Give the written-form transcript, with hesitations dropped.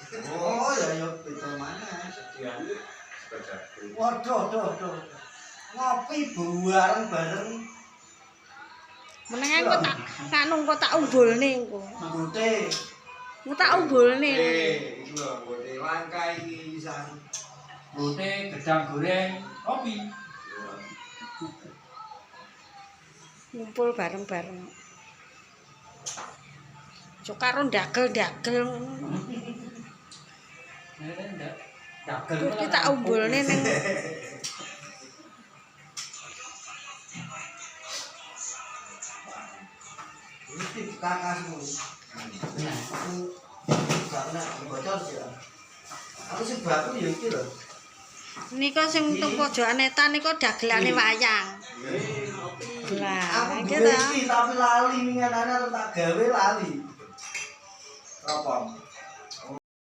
Oh ya beda mana. Waduh. Ngopi bareng-bareng. Meneng kok tak umbulne engko. Nggote. Engko tak umbulne. Iki lho, nggote langka iki pisan. Nggote gedang goreng kopi. Ngumpul bareng-bareng. Cuk karo ndagel-ndagel ngono. Dagel Iki tak umbulne ning Iki kakasmu. Aku gak kena bocor sih. Aku sing baku ya iki lho. nika sing tung pojokan etan nika dagelane wayang. Lah, Aku iki duwe ta. iki tapi lali minganane tak gawe lali. Apa?